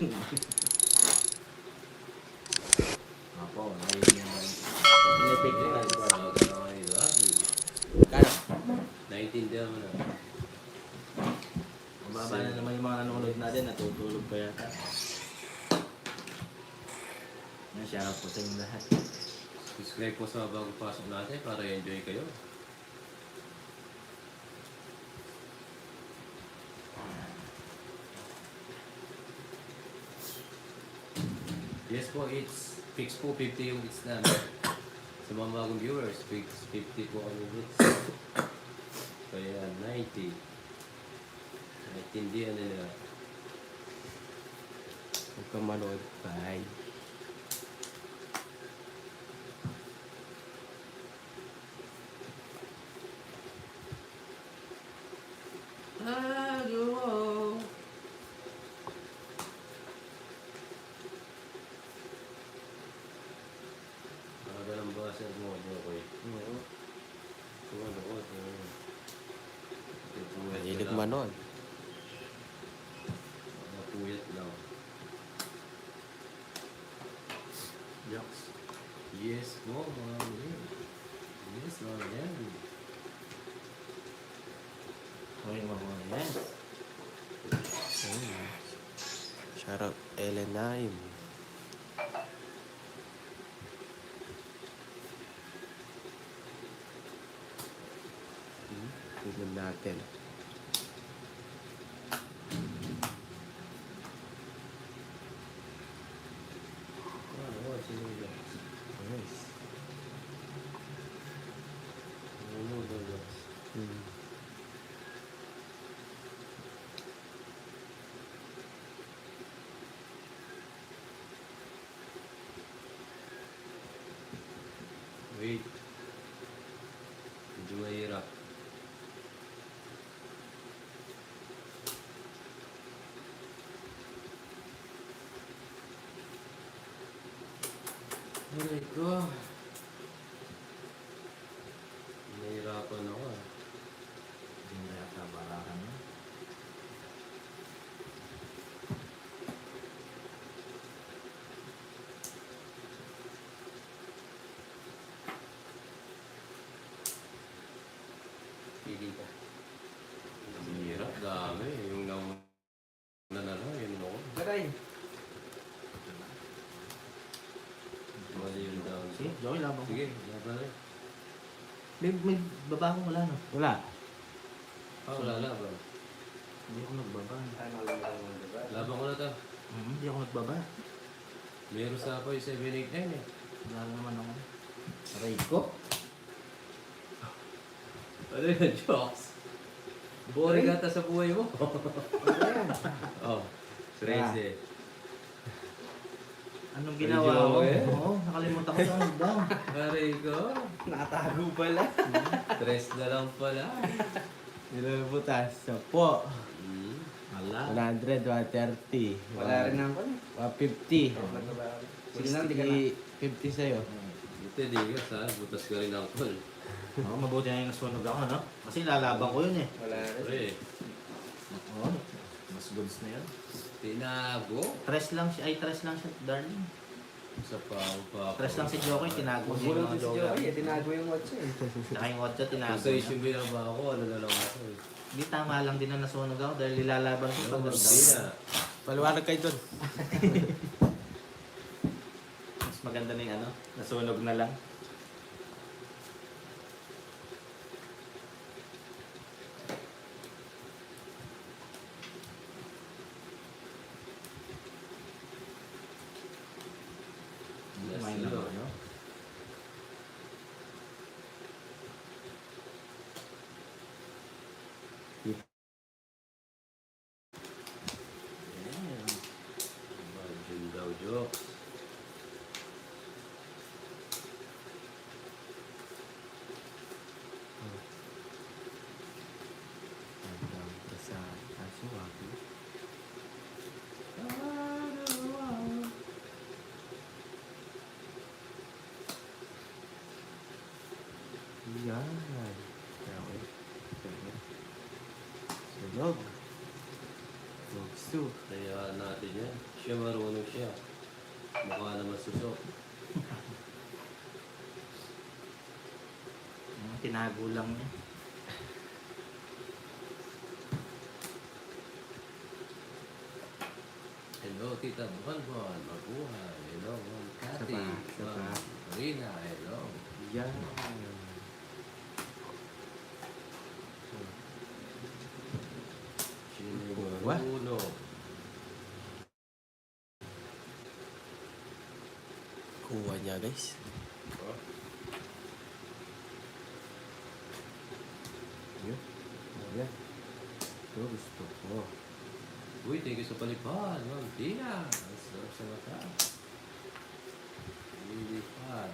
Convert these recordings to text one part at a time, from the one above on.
Apo, ngayon naman. Pinipigil ko. Kano? Naintindihan mo na. Mababa na naman yung mga nanonood natin, natutulog pa yata. Yan, shout out po sa inyong lahat. Subscribe po sa bagong pasok natin para enjoy kayo. Yes po, it's fix po 50 yung hits namin. Sa mga bagong viewers, fix 50 po kami hits. Kaya 90. Naintindihan na nila. Huwag kang manood. Bye. Hello. Aga ng basa mo, okay. Oo. Tuwan ako. Mahilig manood. Napuyat lang. Jokes. Yes po, mga yan. Yes, mga yan. Okay, mga yan. Ayun. Shoutout Ellen. Tignan natin. Ano, sino yan? Nice. Ano ba yan? Hmm. Wait. Medyo mahirap. Aray ko. Nahihirapan ako ah. Hindi na yata barahan mo. Pili ka. Ang hirap, dami. Yung nauna na lang, yun ako. Garay. Mali yung down. Sige, Joey, labang ko. Sige, laban rin. May baba akong wala, no? Wala. Wala laban. Hindi ako nagbaba. Laban ko na to. Hindi ako nagbaba. Meron sa ako yung 789 eh. Wala naman ako. Aray ko. Ano yun, jokes? Boring ata sa buhay mo. Oh, 13. Anong Ay, ginawa mo? Joey. Oo, nakalimutan ko sa hagdan. Aray ko. Nakatago pala. 3 na lang pala. Ilan butas? Po. Hmm. Wala. 100, 130. Wala rin naman. 150. Sige na, hindi ka na. 50 sa'yo. Buti di ka sa butas ka rin ang call. Oo, mabuti na yung nasunog ako, no? Kasi lalaban ko yun eh. Wala rin. Pre, Oo, mas goods na yun. tinago. Tres lang siya, darling. Sa pa. Tres lang si Jokoy, tinago niya yung Magbulot mga si joker. Joey, tinago yung watch eh. Tsaka yung otso, tinago Kung sa niya. issue binaba ako, ano na lang ako eh. Hindi, tama lang din na nasunog ako dahil nilalaban ko pag Hindi na. Paliwanag kayo dun. Mas maganda na yung ano, nasunog na lang. Kumain lang ako, no? Ayan. Yun daw, jokes. natin yan. Siya marunong siya. Mukha naman susok. Tinago lang niya. Hello, Tita Bukan-Bukan. Mabuhay. Hello, Ma'am Cathy. Isa pa. Ma'am Marina. Hello. Yan. Sino Wah. marunong? Kuha niya guys. Oh, Yun. Yan. Ito gusto ko. Uy, thank you sa palipad. Ma'am Tina. Ang sarap sa mata. Palipad.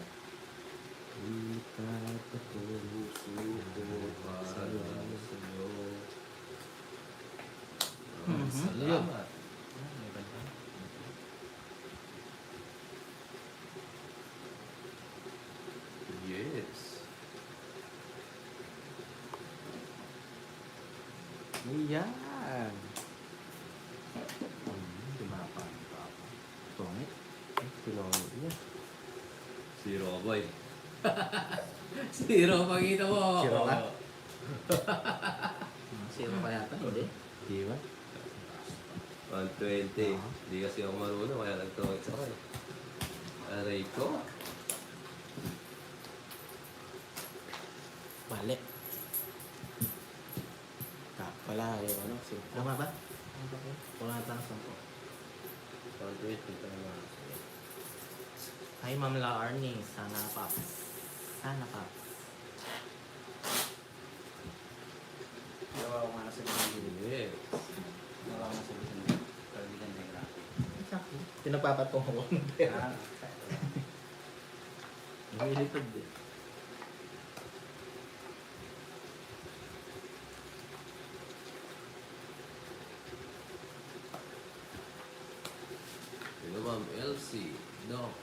Ikat ako. Puso ko para sa'yo. Mhm. Salamat. Yes. Yan. Tumapa. Tungit. Pinongit niya. Zero ka, boy. Zero, pakita mo. Zero ka? Zero pa yata, hindi? Di ba? 120. Hindi kasi ako marunong, kaya nagtawag sa akin. Aray ko. Mali. Pala yung ano, simple. Tama ba? Wala tang 10. 120 pa naman. Hi, Ma'am La Arnie. Sana Pops. Sana Pops. Gawa ko nga na sa bilang. Yes. Gawa ko nga sa bilang. Kalabigan na yung graphic. Exactly. Pinagpapatong ko. Ah, Nilipad din. Hello, Ma'am Elsie. Nox.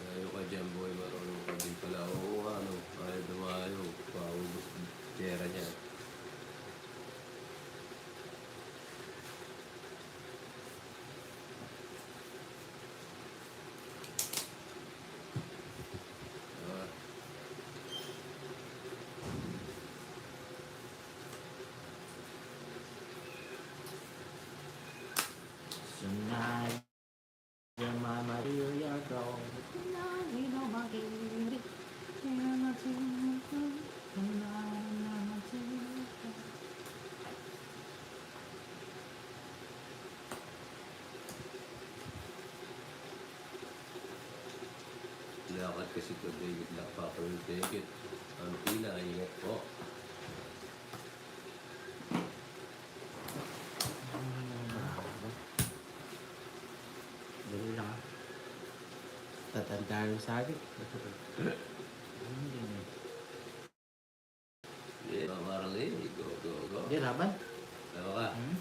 Ayaw ka dyan, boy. Marunong ka din pala. Oo, ano. Ayaw dumayo. Paubos yung pera niya. Ah, Tonight, your mama will your dog. Tonight, we know my baby. lakad kasi to David Black Papa will take it. Ang pila, ingat po. Dali lang ah. Tatandaan sa akin. Yeah, Marley, go, go, go. Hindi, laban. Tama ka. Hmm?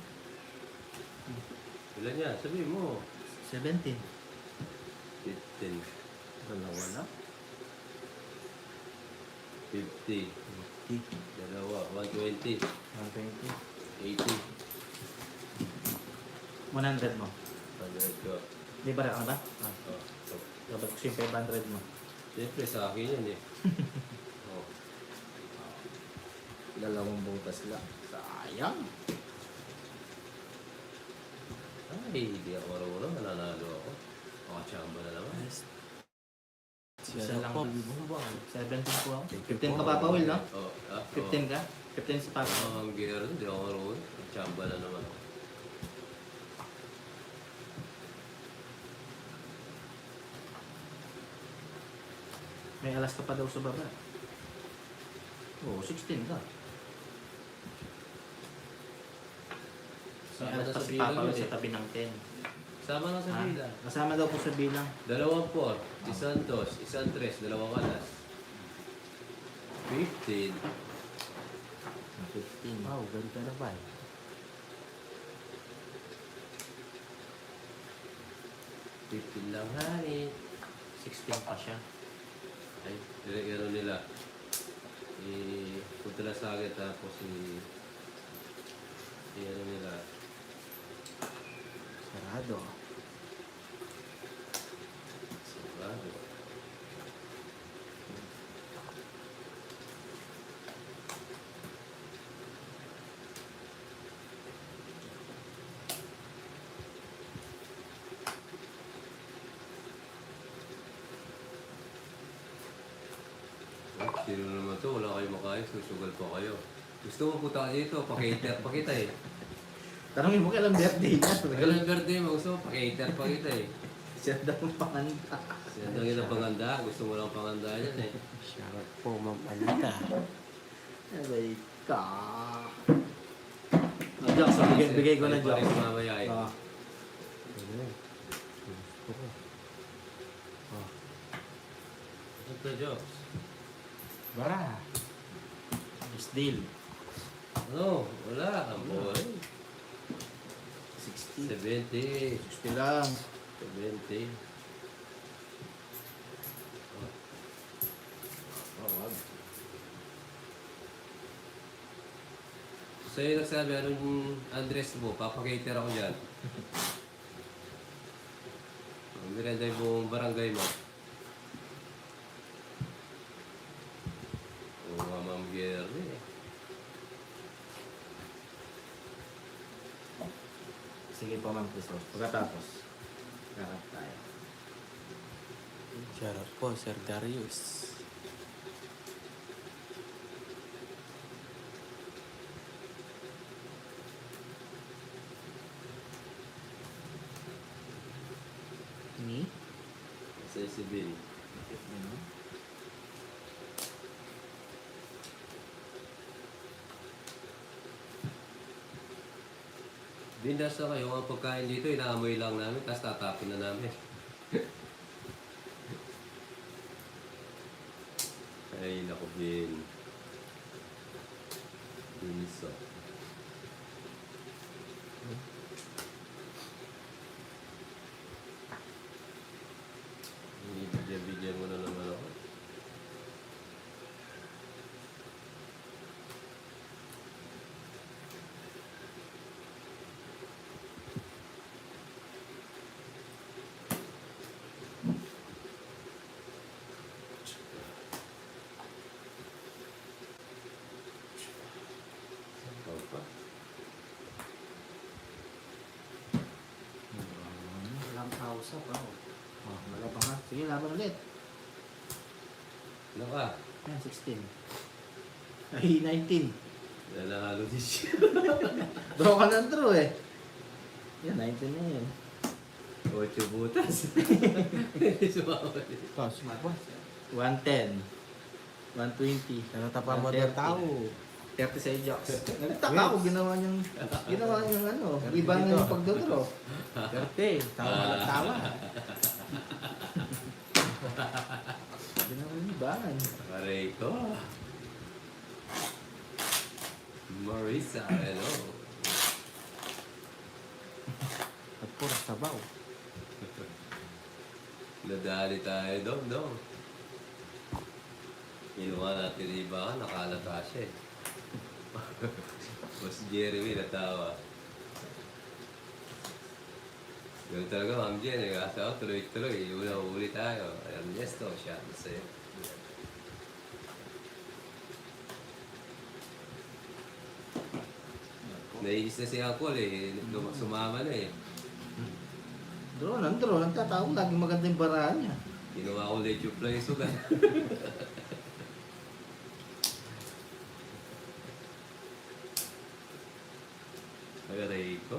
Ilan yan? Sabihin mo. 17. 15. Dalawa na. 50. 50. Dalawa. 120. 120. 80. 100 mo. 100 ko. Di ba rin ba? Ah, Oh. So, dapat ko yung 500 mo. siyempre sa akin yan eh. Oh. Dalawang butas lang. Sayang. Ay, hindi ako marunong. Nananalo ako. Chamba na naman. Isa lang. po. 17 po ako. 15 ka pa pa, Will, no? Oh, 15 ka? 15 sa Papa. Ang gear, hindi ako marunong. Chamba na naman. May alas ka pa daw sa baba. Oo, 16 ka. May Sama alas na pa sa si bilang Papa Will yun sa eh. tabi ng 10. Sama na sa Ha? bilang. Kasama daw po sa bilang. 2 isang 2, isang 3, 2 kalas. 15. 15. Wow, ganda na ba? 15 lang, honey. 16 pa siya. Ay, ano nila. Punta na sa akin tapos ano nila. Sigurado. Sigurado. Sino naman to? Wala kayong makain. Susugal pa kayo. Gusto mo punta ka dito. Pa-cater pa kita eh. Tanongin mo kailang birthday niya. Kailan birthday mo? Gusto mo pa-cater pa kita eh. Siya daw ang panganta. Siya lang yung panganda. Gusto mo lang panganda yan eh. Sarap po, Ma'am Anita. Abay ka. Jokes, bigay ko na Ay, jokes. mamaya eh. Ah. Ayan. Gusto ko. Ito, Jobs. Bara. Still. Ano? Wala. Ang boy. 60. 70. 60 lang. 70. Oh, wag. Sa'yo nagsabi, anong address mo? Papakater ako dyan. Ang miranda yung buong barangay mo. Oo nga, Ma'am Gary. Sige po, Ma'am Cristo. Pagkatapos, kakap tayo. Sarap po, Sir Darius. Ni? Sa si Bill. Bindasa kayo, ang pagkain dito, inaamoy lang namin, tapos tatapon na namin. Ay, naku, Bin. Binso. Bigyan mo na naman ako. Opa. Walang kausap, oh. Oh, wala pa nga. Sige, laban ulit. Ano ka? Yan, 16. Ay, 19. Nanalo din siya. Draw ka ng draw eh. Yan, 19 na yun. 8 butas. Sumawali. Tapos, po. 110. 120. Natapa mo ng tao. 30 sa jokes. Nagtaka ako, ginawa niyang ano, iba na yung pagdodraw. 30. Tawa ka ng tawa. Ginawa niyung ibangan. Aray ko. Marisa, hello. At puro sabaw. Nadali tayo dong. Ginawa natin yung iba, nakalata siya eh. Mas Jeremy natawa. Ganun talaga, Ma'am Jen, kasi ako tuloy-tuloy, una-uli tayo. Alam niya, ito siya, masaya. Naiis na si Apple eh, sumama na eh. Draw ng draw. Nagtatawag, laging maganda yung barahan niya. Ginawa ko late yung play, sugat. Aray ko.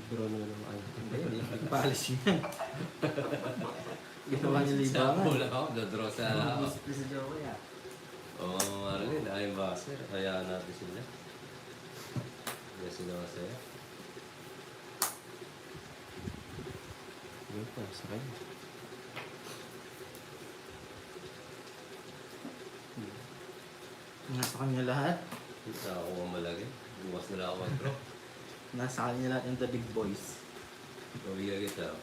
Draw na naman ay. Hindi, paalis niya. Ginawa niya libangan. Sample ako, dadraw sa ako. Please, sa Jowa ya. Oo, Marlene, ayong baser. Hayaan natin sila. Hindi sila masaya. Yun po, sa kanya. Nasa kanya lahat. Hindi ako malagay. Bukas na lang ako mag-draw. Nasa kanya lahat yung the big boys. Pabigyan kita.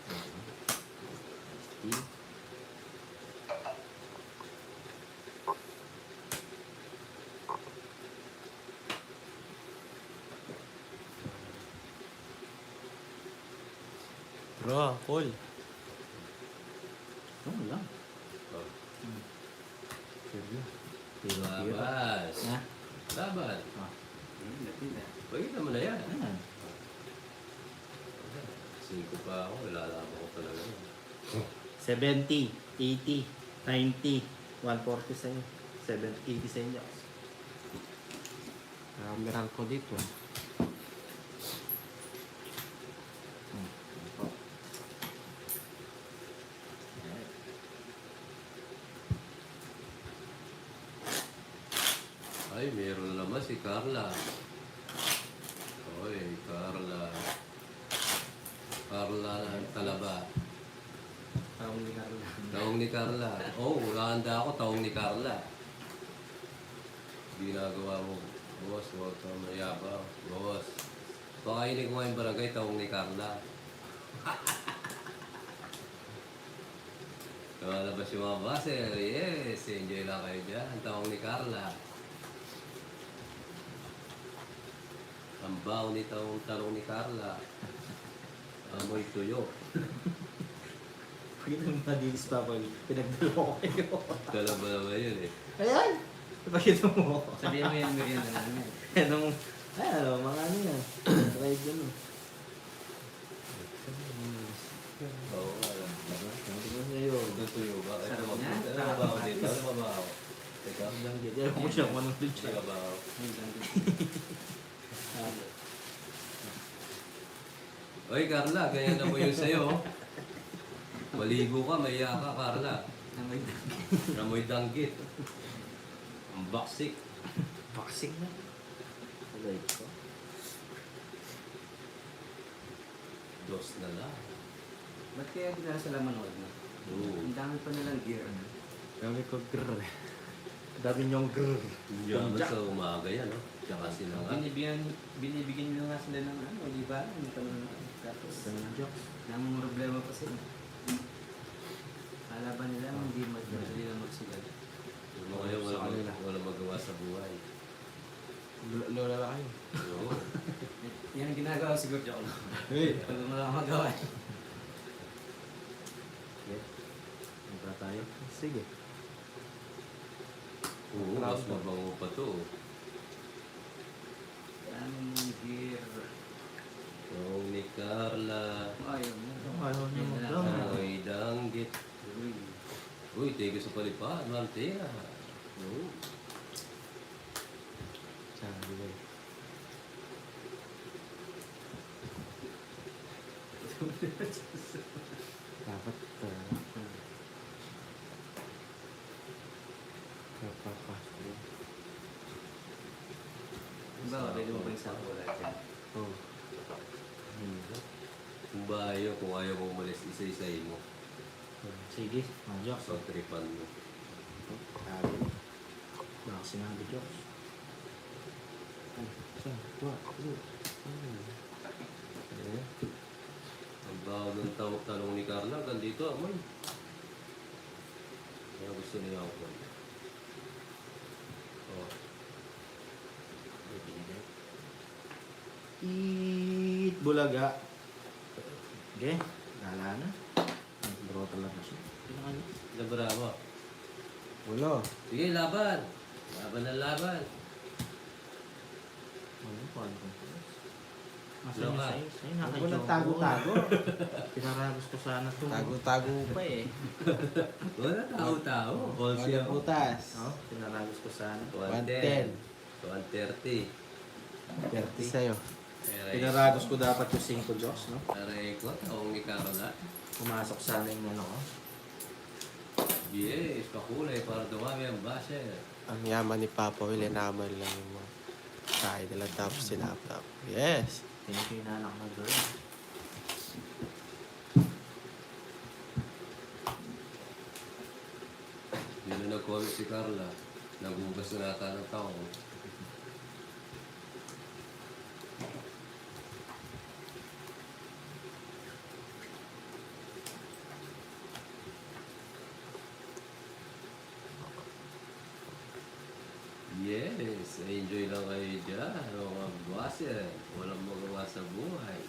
Bro, cool. Oo lang. Oh. Seryo. Labas. Ha? Laban. Napila. Pagkita mo na yan. Ayan. 5 pa ako, ilalaban ko talaga. 70, 80, 90, 140 sa inyo. 70, 80 sa inyo. Meron ko dito. Ay, meron naman si Carla. Oy, Carla. Carla Talaba. Parang hindi ka rin. Taong ni Carla. Oh, handa ako, taong ni Carla. Ginagawa mo, boss, huwag ka mayabang. Boss, pakainin ko nga yung barangay, taong ni Carla. Lumalabas yung mga baser. Yes, enjoy lang kayo dyan. Taong ni Carla. Ang baw ni talong ni Carla. Amoy tuyo. Pagkita mo madilis pa pag pinagdalo ko kayo. Dala ba naman yun eh? Ayan! Pagkita mo. Sabihin mo yung merienda namin. Anong, ay, ano, mga ano yan. Try dyan o. Oo nga. Sabi ko sa'yo. Ito tuyo ba? Ito Sarap ba? niya. Ano ba ako dito? Ano ba ako? Teka. Lang dyan. Yan mo siya kung anong dun siya. Teka ba ako? Oy, Carla, ganyan na mo yun sa'yo. Maligo ka, maiya ka, Carla. Namoy danggit. Ang baksik. Boxing na. Alay ko. Dos na lang. Ba't kaya di na sila manood na? Oo. Ang dami pa nilang gear. Sabi ko, grrr. Dami niyong grrr. Yaman sa umaga yan, no? Tsaka sinanga. Binibigyan nyo nga sila ng ano, di ba? Tapos, Ganun jokes. nang problema pa sila. Kalaban nila, hindi madali na magsugal. Yung mga yun, wala magawa sa buhay. Lola lang kayo. Oo. Yan ang ginagawa siguro, joke lang. Hey! Pag wala kang magawa. Okay. Punta tayo. Sige. Oo, mas mabango pa to. Daming gear. Taong ni Carla. Ayaw mo. Ayaw niya Yan na lang. magdamo. Amoy danggit. Uy. Uy, tega sa palipad, Martina. Oo. Sabi ko. Dapat kapapasok. Ba, pwede mo ba yung sa wala dyan? Oh. Kung ba ayaw, kung ayaw mo umalis, isa-isahin mo. Sige, mga jokes. So, tripan mo. Sabi. Baka sinabi jokes. Saan? Tuwa. Ang baho ng talong ni Carla, gandito, amoy. Kaya gusto niya ako. Oh. Eat bulaga. Okay, lala na. Bro talaga siya. Pinakanya. Labra mo. Ulo. Sige, laban. Laban na laban. Ano pa? Ano pa? Masa Loka. niya sa'yo? Huwag mo nang tago-tago. Pinaragos ko sana ito. Tago-tago pa eh. Wala tao-tao. All Wala siya. putas. Oh, pinaragos ko sana. 110. 130. 30 sa'yo. Pinaragos ko dapat yung 5 jokes, no? Aray ko, taong ni Carla. Pumasok sana yung ano ko. Yes, pakulay para dumami ang basher. Ang yaman ni Papa Will, naman lang yung mga kain nila tapos sinaptap. Yes! Pinakinanak na girl. Hindi na nag-comment si Carla. Nagugas na nata ng taong. dyan, mga baser. Walang magawa sa buhay.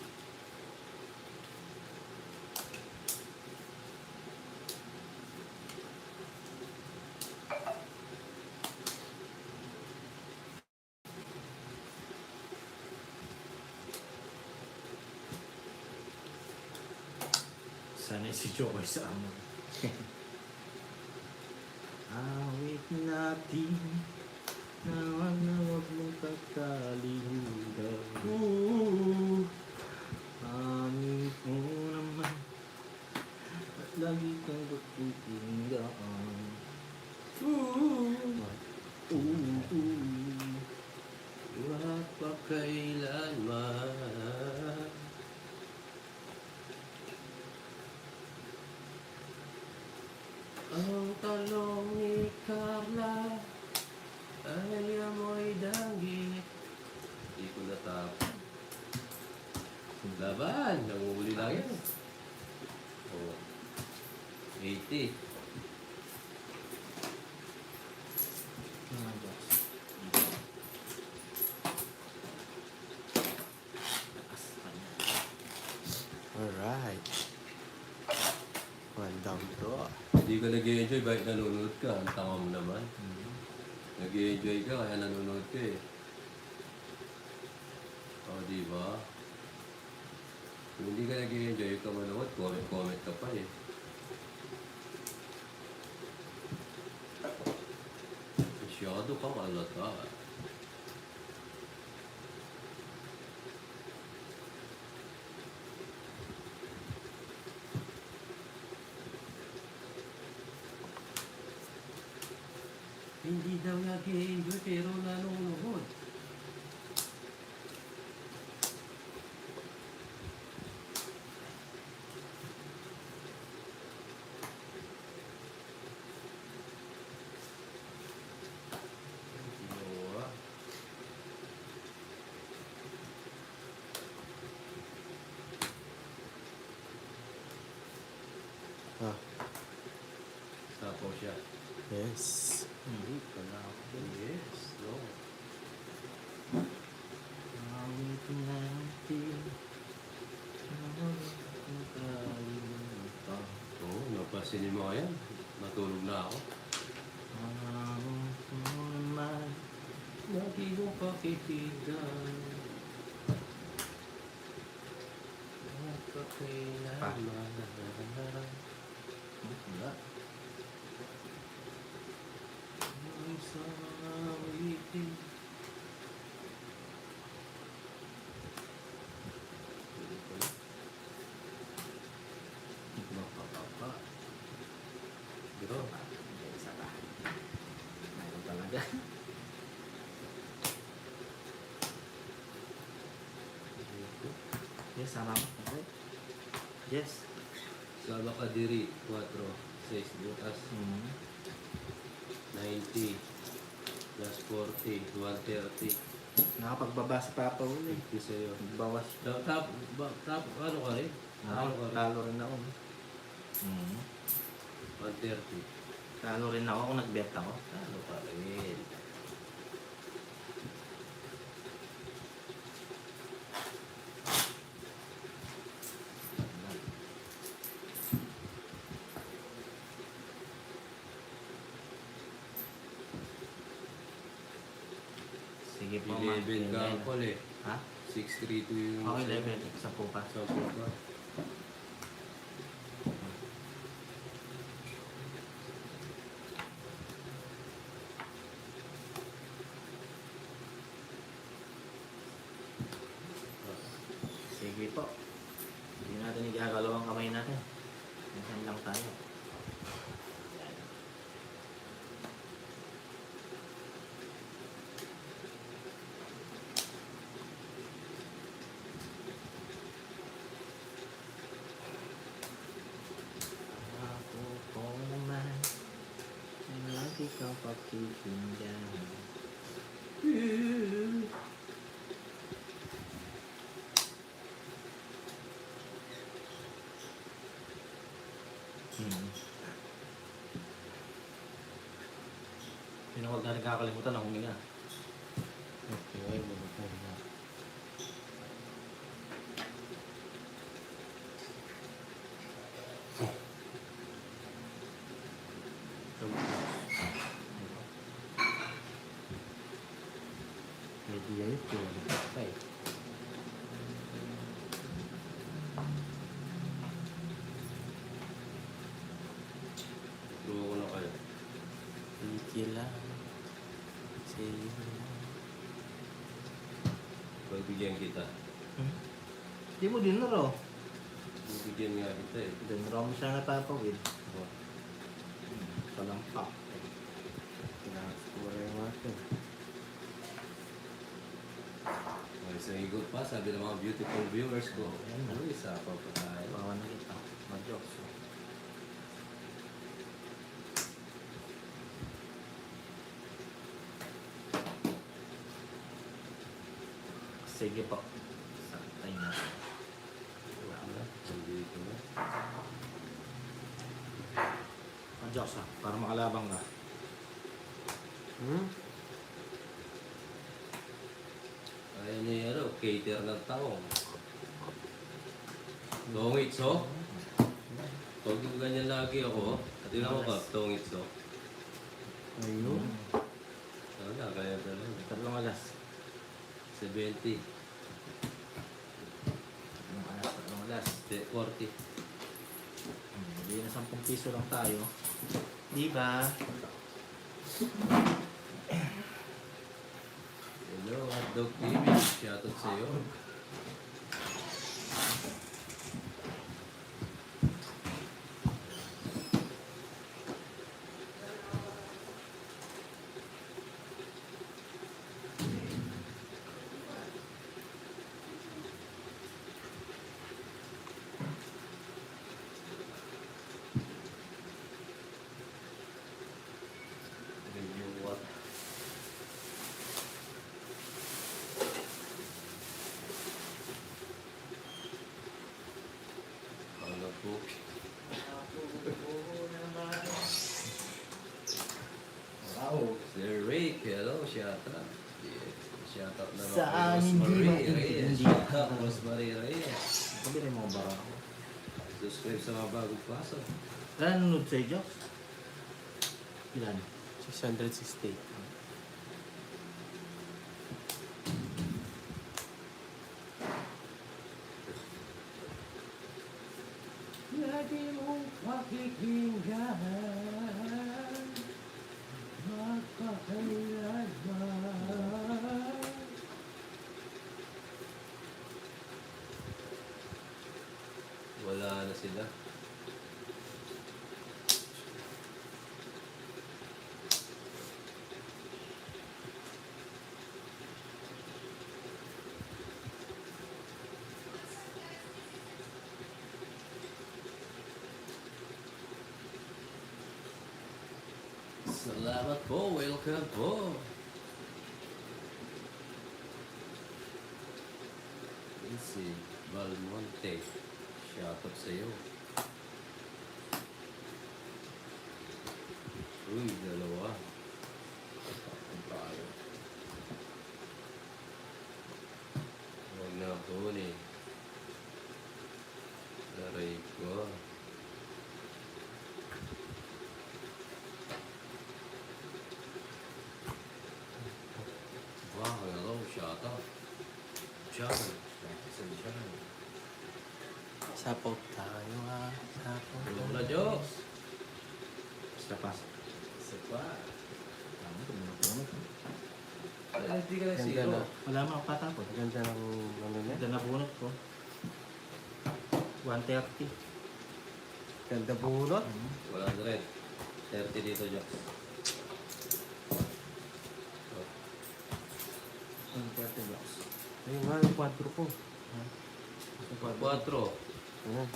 Sana'y si Jokoy sa amon. Awit natin na wag mong kakalimutan. Amit mo naman at lagi kang pagtitinggaan. At pagkailanman. Ang talong ni Carla ay amoy danggit. Hindi ko natapos. Laban! Nanguhuli lang yan. Oh. 80. Mga boss. Taas pa niya. Alright. One down to. Hindi ka nag-i-enjoy bakit nanonood ka? Ang tanga mo naman. Nag-i-enjoy ka kaya nanonood ka eh. O, diba? Kung hindi ka nag-i-enjoy ka manood, comment ka pa eh. Masyado kang alata. Hindi daw nag-i-enjoy pero nanonood. Ginawa. Ah, Sapaw siya. yes. Hindi pala ako. Yes, no. Awit natin na wag mong kakalimutan. Oo, napasin mo yan. Matulog na ako. Amit mo naman Lagi mo pakitigan. At pakailanman. wala. Ang sawitin. Mapapapa. Bro, Hindi, isa pa. Mayroon talaga. Yes, sama mo. Okay. Yes. Sama ka diri. 4, 6 butas. 90 plus 40, 130. Nakapagbabasa pa pa uli. 50 sa'yo. Bawas. Ano ka rin? Ano ka rin? Talo rin ako. 130. Talo rin ako kung nag-bet ako. Ano ka rin? Sige po, 11 ka ang call eh. Ha? 632 yung... Okay, 11. Isa po pa. Sa ka. Sige po. Hindi natin igagalaw ang kamay natin. Minsan lang tayo. Yan. Ako ko naman lagi kang pakikinggan. Yun ang huwag na nagkakalimutan ang huminga. Okay, Sige lang. Sige lang. Pagbigyan kita. Hindi mo din naro. Pagbigyan nga kita eh. Din naro mo siya natapawid. Oh. Palampak. Pinakasura yung mga ito. May isang higot pa, sabi ng mga beautiful viewers ko. Ayan na. Ano isa pa pa tayo? Bawa na kita. Mag-jokes. Sige po. Sakay na. Wala na. Nandito na. Mag-jokes ha. Para makalabang ka. Hmm? Ayaw niya ano, cater ng taong. Tongits ho? Pag ganyan lagi ako, at yun ako ka, tongits ho. Ayun. Wala, kaya talaga. Tatlong alas. 70, Tatlong alas. 40. Hindi na 10 piso lang tayo. Di ba? Hello, Hotdog TV. Shoutout sa'yo. Review what? Ano po? Wow. Sir Rick, hello, shoutout. Yeah, shoutout naman Sa kay hindi Rosemary maintindihan. Reyes. Shoutout, Rosemary Reyes. Kabili mo ang bara ko. Subscribe sa mga bagong pasok. Kaya nanonood sa'yo, Jokes? Ilan? 668. Lagi mong pakikinggan, magpakailanman. Wala na sila. Salamat po, welcome po. Si Balmonte, shoutout sa'yo. Uy, dalawa. Ang tayo. Huwag na huli. Aray ko. Wow, hello, shoutout. John. Sa John. Sapaw tayo ha. Sapaw Hello na, Jokes. Basta pas. Isa pa. Ano ito? Mga punot. Ay, hindi ka na Ganda zero. na. Wala mo ako katapon. Ganda ng ano niya. Ganda na bunot ko. 130. Ganda bunot. Wala na rin. 30 dito, Jokes. 130 Jokes. Ayun nga, yung 4 ko. 4. Ayan.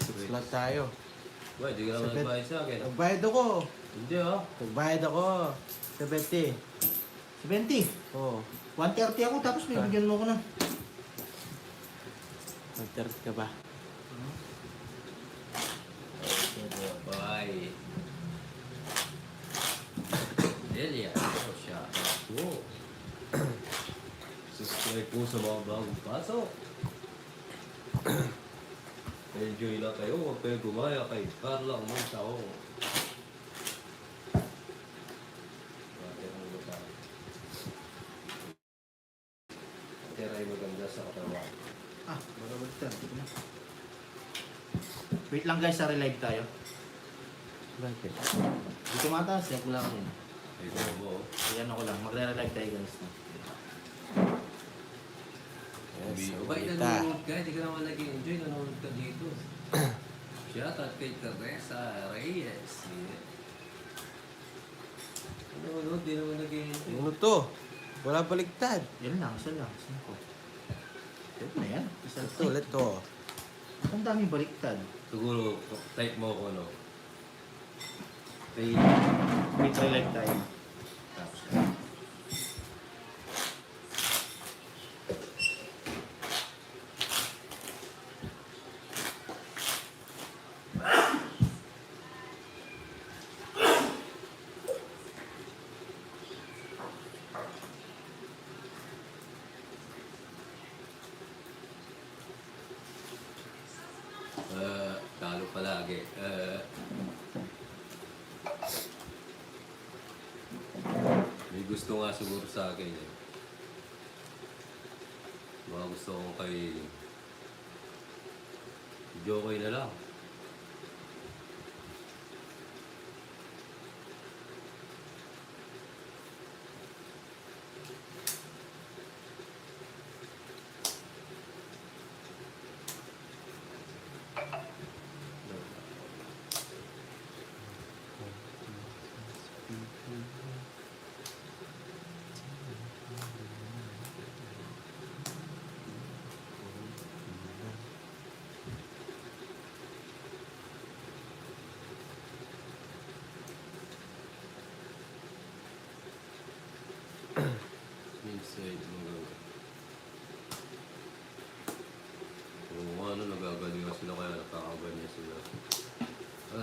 Slot tayo. Boy, di ka naman Sabit. nagbayad sa akin. Nagbayad ako. Hindi, oh. Nagbayad ako. 70. 70. Oo. 130 ako tapos bibigyan mo ko ng... Mag-30 ka ba? Bye. Delia. Oh, siya. Oh. Subscribe po sa mga bagong pasok. Enjoy lang kayo. Huwag kayo gumaya kay Carla Umansao. Tira ay maganda sa katawan. Ah, baka dito na. Wait lang guys, sa relive tayo. Bakit? Hindi tumataas, yan ko lang yun. Ito mo. Yan ako lang, magre-relive tayo guys. Yes, Yes, ang Bakit balita. nanonood ka? Hindi ka naman nag-enjoy. Nanonood ka dito. Shoutout kay Teresa Reyes. Yeah. Nanonood, di naman nag-enjoy. Ano to? Wala baliktad. Yan lang, isa lang. Saan ko? Ito na yan. Isa Ito, ulit to. Ang daming baliktad. Siguro, type mo ko, no? Wait, relive tayo. Tapos, Talo palagi. May gusto nga siguro sa akin eh. Mga gusto kong kay Jokoy na lang. Minsan, kung ano, nagagalingan sila kaya nakakaganyan sila.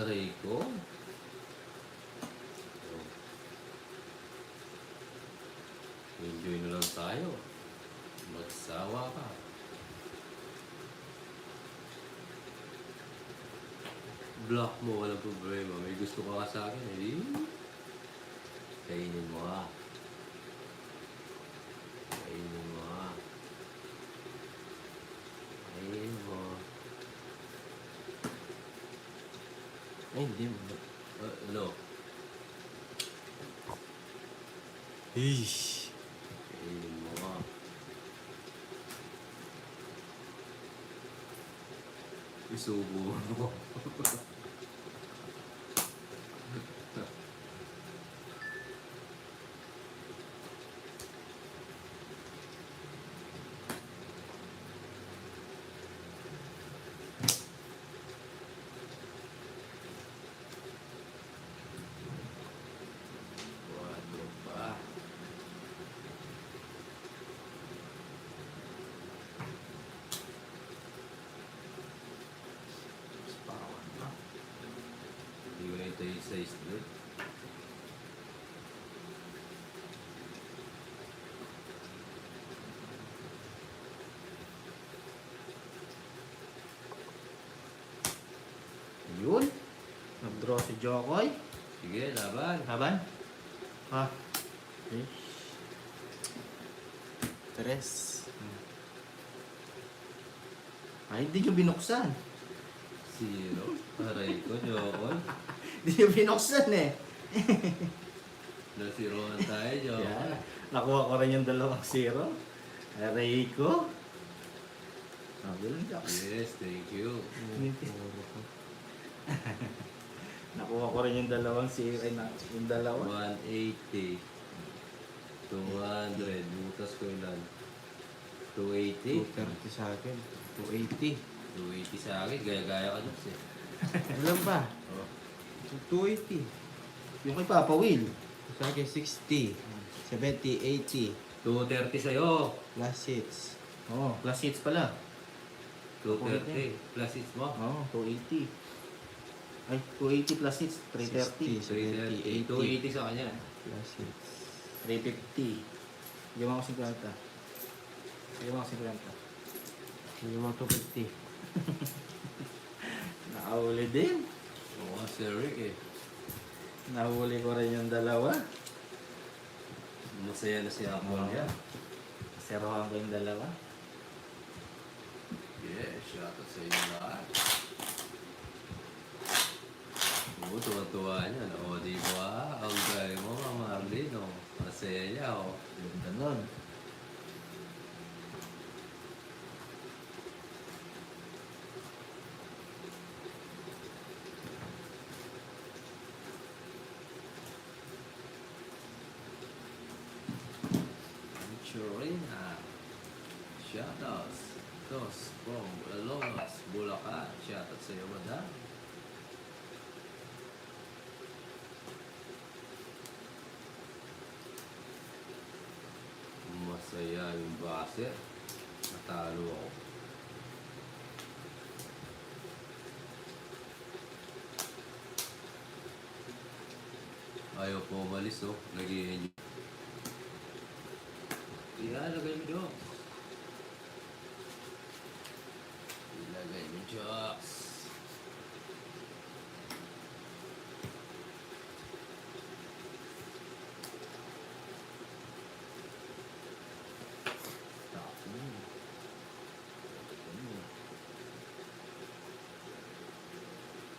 Aray ko. Oh. Enjoy na lang tayo. Magsawa ka. Block mo, walang problema. May gusto ka sa akin, eh. Kainin mo ha. Kainin mo ha. Kainin mo. Ay, hindi mo. Ano? Eesh. Kainin mo ha. Isubo mo. Wato pa. Power na. Hindi ko na ito yung size doon. Yun. Nag-draw si Jokoy. Sige, laban. Haban? Ha? Okay. Tres. Ay, hindi nyo binuksan. Zero. Aray ko, Jokol. Hindi nyo binuksan eh. Nasirohan tayo, Jokol. Yan. Nakuha ko rin yung 2-0. Aray ko. Ah, yun, Joks. Yes, thank you. Nakuha ko rin yung 2-0. Ay, yung 2. 180. 200. Butas ko yun lang. 280. 230 sa akin. 280. 280 sa akin. Gaya-gaya ka dun eh. Ilan ba? Oh. 280. Yung kay Papa Will. Sa akin, 60. 70, 80. 230 sa'yo. Plus hits. Oo, plus hits pala. 230. Plus hits mo. Oo, 280. Ay, 280 plus hits, 330. 60, 70, 80. 280 sa kanya. Plus hits. 350. Bigyan mo ako 50. Bigyan mo ako 50. Hindi mo 250. Nakahuli din. Oo, Sir Rick eh. Nahuli ko rin yung 2. Masaya na si Apple Oo. niya. Serohan ko yung 2. Yeah, shoutout sa inyo lahat. tuwa-tuwa niyan. O, di ba? Ang galing mo, Ma'am Marlene, o. Masaya niya, o. Ganda nun. Chorina. Shoutouts. Dos from Alomas, Bulacan. Shoutouts sa'yo, madam. Masaya yung base. Natalo ako. Ayaw po umalis, oh. Nag-i-enjoy. Ilagay mo, Jox. Ilagay mo, Jox.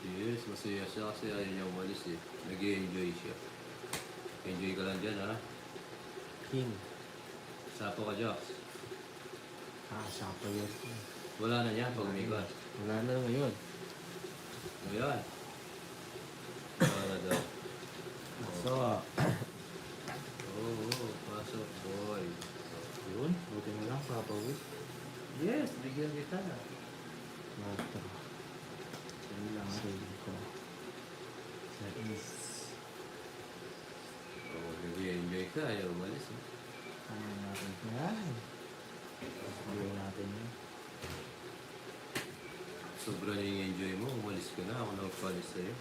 Yes, masaya siya kasi ayaw niya umalis eh. Nag-i-enjoy siya. Enjoy ka lang dyan, ha? King. Sapo ka, Jox. Sapa yun. Wala na niya pag umigot. Wala na ngayon. Ngayon. Wala na daw. So, Oo, pasok, boy. Yun, buti mo lang, Papa Will. Yes, bigyan kita. Mata. Yun lang, ha? Sige ko. Sa is. Oo, nag-enjoy ka. Ayaw umalis eh. Ano natin? Yan. Gawin natin yun. Sobra na yung enjoy mo. Umalis ka na. Ako na magpalis sa'yo.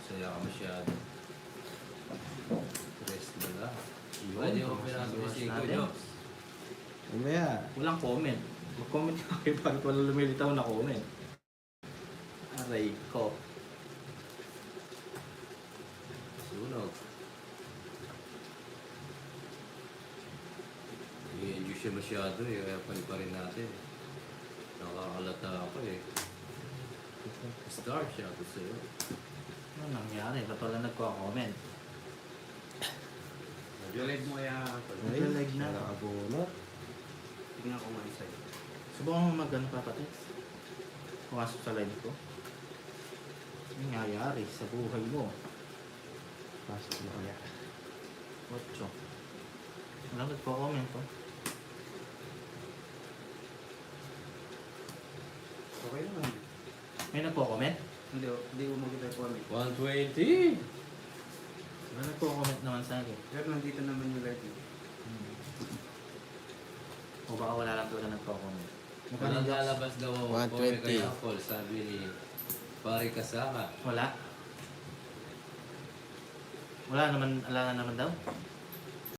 Saya ka masyado. Rest na lang. Pwede mo pinasabising ko, natin. Jox. Umaya. Walang comment. Mag-comment ka kayo bakit wala lumilitaw na comment. Aray ko. Sunog. I-enjoy siya masyado eh. Kaya pa rin natin. Nakakalata ako eh. Star siya ako sa'yo. Ano nangyari? Ba't wala nagko-comment? Yung mo kaya Naglalag na. Nakabunot. tingnan ko man sa'yo. Subukan mo mag-ano papatex. Pumasok sa live ko. Ano nangyayari sa buhay mo? Pasok na kaya. 8. Wala nagko-comment ko. Okay naman. May nagko-comment? Hindi ko makita yung comment. 120! Wala nagko-comment naman sa akin. Pero nandito naman yung live mo. O baka wala lang talaga nagko-comment. Walang lalabas daw ako 120. kay Apple, sabi ni pare kasama. Wala? Wala naman daw?